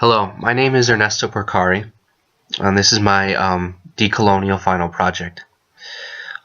Hello, my name is Ernesto Porcari, and this is my Decolonial final project.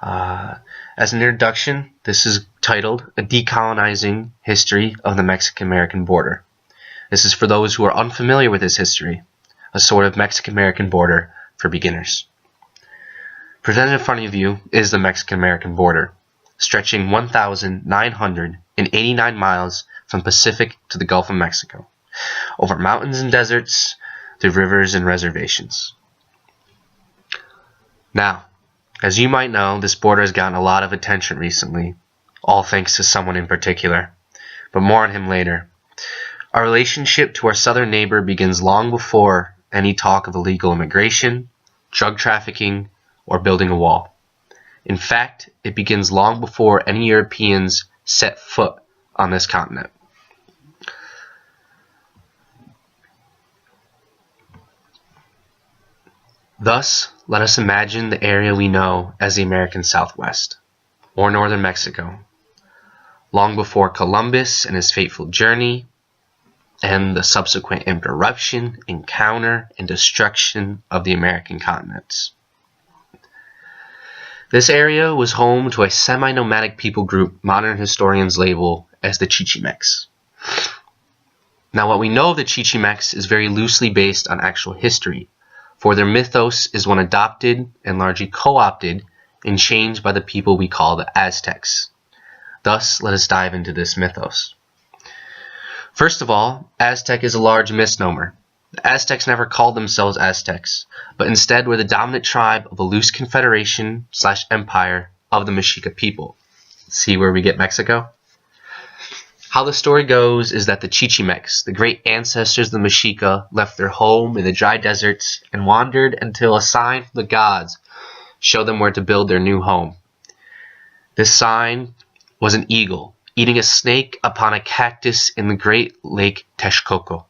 As an introduction, this is titled A Decolonizing History of the Mexican-American Border. This is for those who are unfamiliar with this history, a sort of Mexican-American border for beginners. Presented in front of you is the Mexican-American border, stretching 1,989 miles from Pacific to the Gulf of Mexico, over mountains and deserts, through rivers and reservations. Now, as you might know, this border has gotten a lot of attention recently, all thanks to someone in particular, but more on him later. Our relationship to our southern neighbor begins long before any talk of illegal immigration, drug trafficking, or building a wall. In fact, it begins long before any Europeans set foot on this continent. Thus, let us imagine the area we know as the American Southwest, or northern Mexico, long before Columbus and his fateful journey, and the subsequent interruption, encounter, and destruction of the American continents. This area was home to a semi-nomadic people group modern historians label as the Chichimex. Now, what we know of the Chichimex is very loosely based on actual history, for their mythos is one adopted and largely co-opted and changed by the people we call the Aztecs. Thus, let us dive into this mythos. First of all, Aztec is a large misnomer. The Aztecs never called themselves Aztecs, but instead were the dominant tribe of a loose confederation/empire of the Mexica people. See where we get Mexico? How the story goes is that the Chichimex, the great ancestors of the Mexica, left their home in the dry deserts and wandered until a sign from the gods showed them where to build their new home. This sign was an eagle eating a snake upon a cactus in the great lake Texcoco.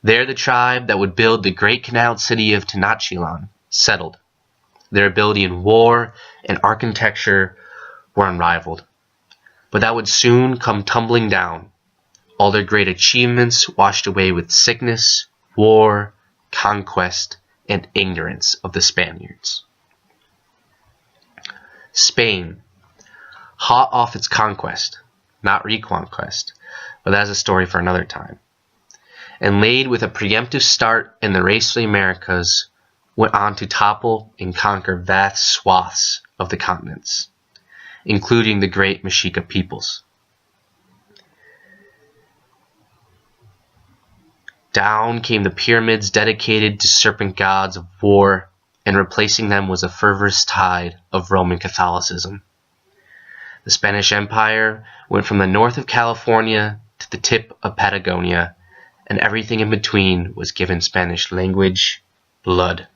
There the tribe that would build the great canal city of Tenochtitlan settled. Their ability in war and architecture were unrivaled. But that would soon come tumbling down, all their great achievements washed away with sickness, war, conquest, and ignorance of the Spaniards. Spain, hot off its conquest, not reconquest, but that's a story for another time, and laid with a preemptive start in the race of the Americas, went on to topple and conquer vast swaths of the continents, including the great Mexica peoples. Down came the pyramids dedicated to serpent gods of war, and replacing them was a fervorous tide of Roman Catholicism. The Spanish Empire went from the north of California to the tip of Patagonia, and everything in between was given Spanish language, blood,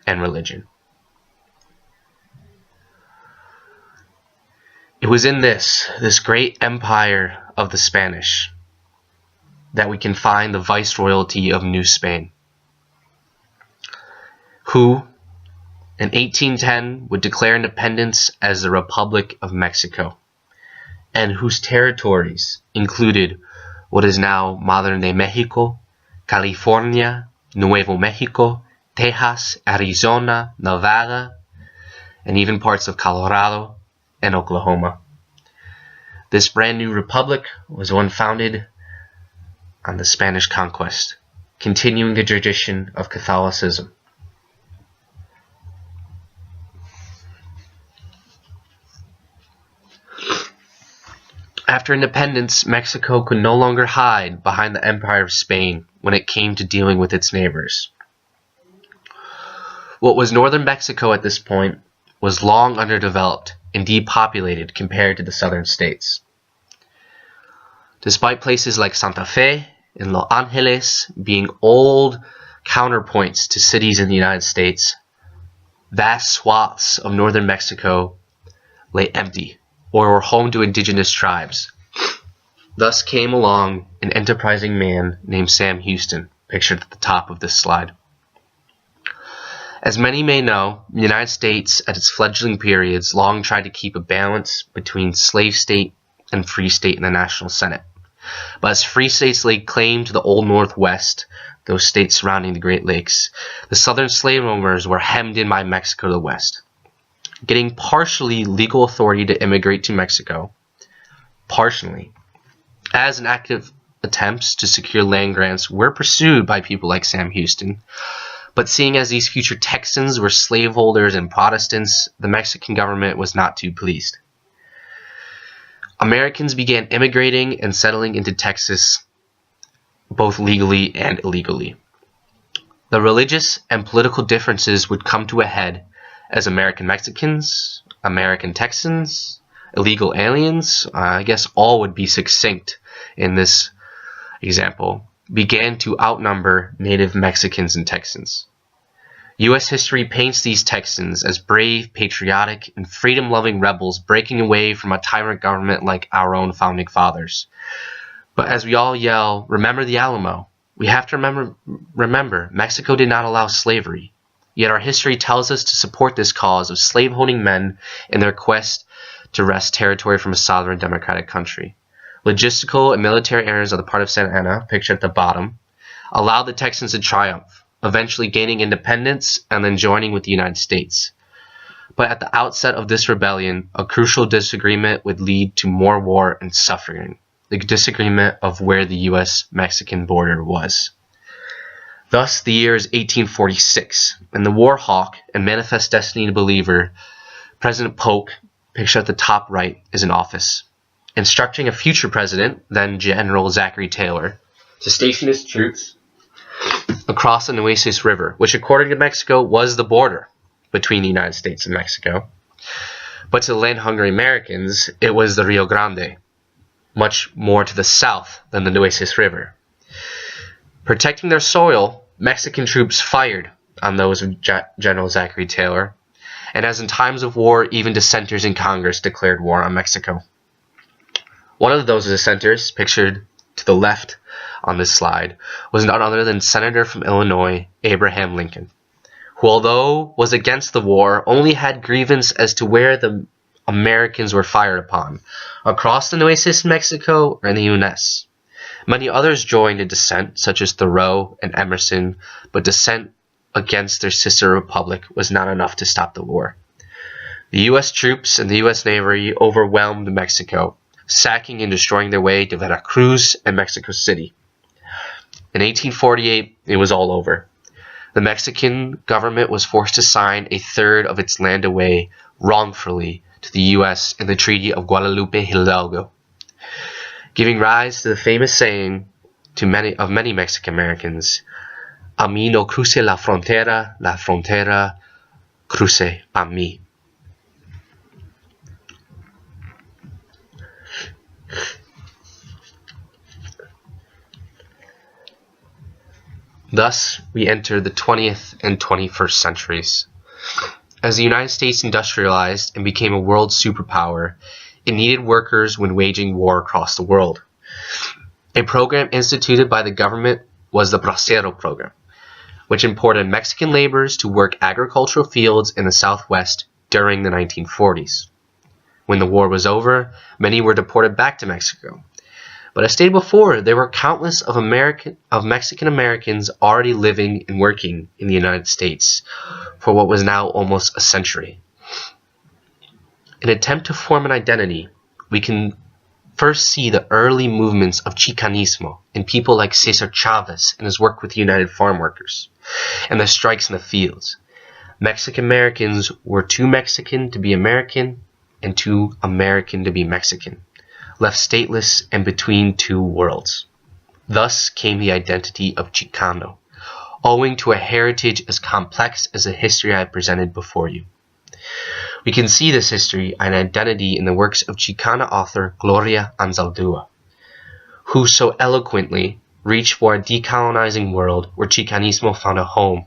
and religion. It was in this great empire of the Spanish that we can find the viceroyalty of New Spain, who in 1810 would declare independence as the Republic of Mexico, and whose territories included what is now modern-day Mexico, California, Nuevo Mexico, Texas, Arizona, Nevada, and even parts of Colorado and Oklahoma. This brand new republic was one founded on the Spanish conquest, continuing the tradition of Catholicism. After independence, Mexico could no longer hide behind the Empire of Spain when it came to dealing with its neighbors. What was northern Mexico at this point was long underdeveloped and depopulated compared to the southern states. Despite places like Santa Fe and Los Angeles being old counterpoints to cities in the United States, vast swaths of northern Mexico lay empty or were home to indigenous tribes. Thus came along an enterprising man named Sam Houston, pictured at the top of this slide. As many may know, the United States at its fledgling periods long tried to keep a balance between slave state and free state in the National Senate, But as free states laid claim to the Old Northwest, those states surrounding the Great Lakes, the southern slave owners were hemmed in by Mexico to the west. Getting partially legal authority to immigrate to Mexico, partially, as an active attempts to secure land grants were pursued by people like Sam Houston. But seeing as these future Texans were slaveholders and Protestants, the Mexican government was not too pleased. Americans began immigrating and settling into Texas, both legally and illegally. The religious and political differences would come to a head as American Mexicans, American Texans, illegal aliens, I guess all would be succinct in this example, began to outnumber native Mexicans and Texans. U.S. history paints these Texans as brave, patriotic, and freedom-loving rebels breaking away from a tyrant government like our own founding fathers. But as we all yell, "Remember the Alamo," we have to remember Mexico did not allow slavery. Yet our history tells us to support this cause of slave-holding men in their quest to wrest territory from a sovereign democratic country. Logistical and military errors on the part of Santa Anna, pictured at the bottom, allowed the Texans to triumph, eventually gaining independence and then joining with the United States. But at the outset of this rebellion, a crucial disagreement would lead to more war and suffering, the disagreement of where the U.S.-Mexican border was. Thus, the year is 1846, and the war hawk and manifest destiny believer, President Polk, pictured at the top right, is in office, instructing a future president, then General Zachary Taylor, to station his troops across the Nueces River, which according to Mexico was the border between the United States and Mexico. But to the land-hungry Americans, it was the Rio Grande, much more to the south than the Nueces River. Protecting their soil, Mexican troops fired on those of General Zachary Taylor, and as in times of war, even dissenters in Congress declared war on Mexico. One of those dissenters, pictured to the left on this slide, was none other than Senator from Illinois, Abraham Lincoln, who, although was against the war, only had grievance as to where the Americans were fired upon, across the Nueces, Mexico, or in the U.S. Many others joined in dissent, such as Thoreau and Emerson, but dissent against their sister republic was not enough to stop the war. The U.S. troops and the U.S. Navy overwhelmed Mexico, sacking and destroying their way to Veracruz and Mexico City. In 1848, it was all over. The Mexican government was forced to sign a third of its land away wrongfully to the U.S. in the Treaty of Guadalupe Hidalgo, giving rise to the famous saying to many Mexican Americans, "A mí no cruce la frontera cruce a mí." Thus, we enter the 20th and 21st centuries. As the United States industrialized and became a world superpower, it needed workers when waging war across the world. A program instituted by the government was the Bracero program, which imported Mexican laborers to work agricultural fields in the Southwest during the 1940s. When the war was over, many were deported back to Mexico. But as stated before, there were countless of Mexican Americans already living and working in the United States for what was now almost a century. In an attempt to form an identity, we can first see the early movements of Chicanismo in people like Cesar Chavez and his work with the United Farm Workers, and the strikes in the fields. Mexican Americans were too Mexican to be American and too American to be Mexican, left stateless and between two worlds. Thus came the identity of Chicano, owing to a heritage as complex as the history I presented before you. We can see this history and identity in the works of Chicana author Gloria Anzaldúa, who so eloquently reached for a decolonizing world where Chicanismo found a home,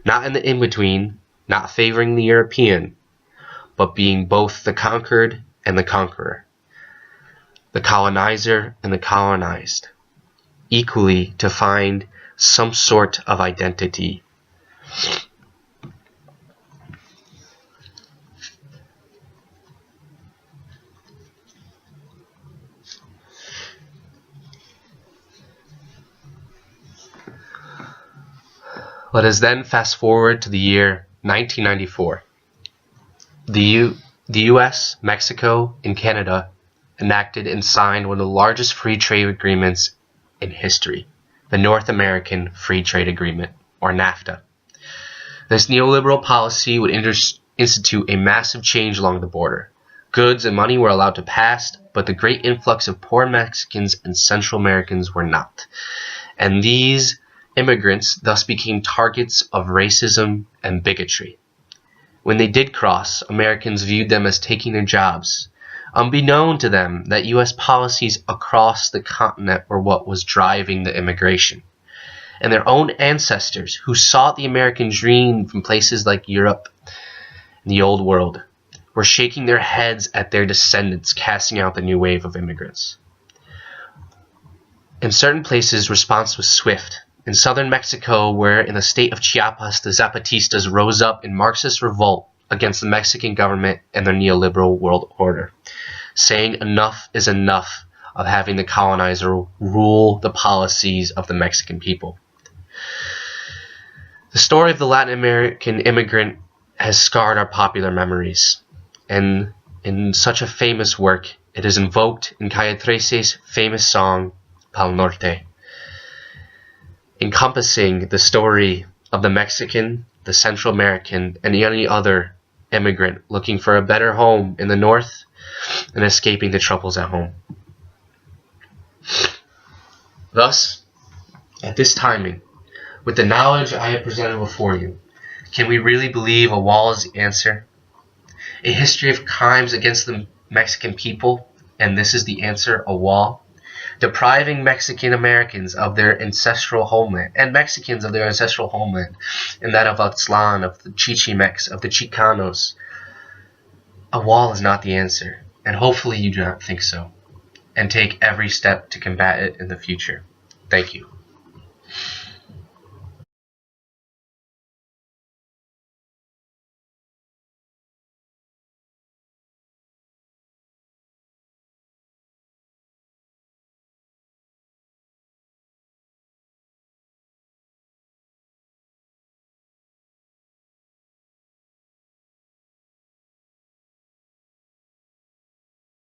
not in the in-between, not favoring the European, but being both the conquered and the conqueror, the colonizer and the colonized, equally to find some sort of identity. Let us then fast forward to the year 1994. The US, Mexico, and Canada enacted and signed one of the largest free trade agreements in history, the North American Free Trade Agreement, or NAFTA. This neoliberal policy would institute a massive change along the border. Goods and money were allowed to pass, but the great influx of poor Mexicans and Central Americans were not. And these immigrants thus became targets of racism and bigotry. When they did cross, Americans viewed them as taking their jobs, unbeknown to them that U.S. policies across the continent were what was driving the immigration. And their own ancestors, who sought the American dream from places like Europe and the Old World, were shaking their heads at their descendants casting out the new wave of immigrants. In certain places, response was swift. In southern Mexico, where in the state of Chiapas the Zapatistas rose up in Marxist revolt against the Mexican government and their neoliberal world order, saying enough is enough of having the colonizer rule the policies of the Mexican people. The story of the Latin American immigrant has scarred our popular memories, and in such a famous work, it is invoked in Calle 13's famous song, Pal Norte, encompassing the story of the Mexican, the Central American, and any other immigrant looking for a better home in the North and escaping the troubles at home. Thus, at this timing, with the knowledge I have presented before you, can we really believe a wall is the answer? A history of crimes against the Mexican people, and this is the answer, a wall? Depriving Mexican Americans of their ancestral homeland, and Mexicans of their ancestral homeland, and that of Aztlan, of the Chichimex, of the Chicanos. A wall is not the answer, and hopefully you do not think so, and take every step to combat it in the future. Thank you.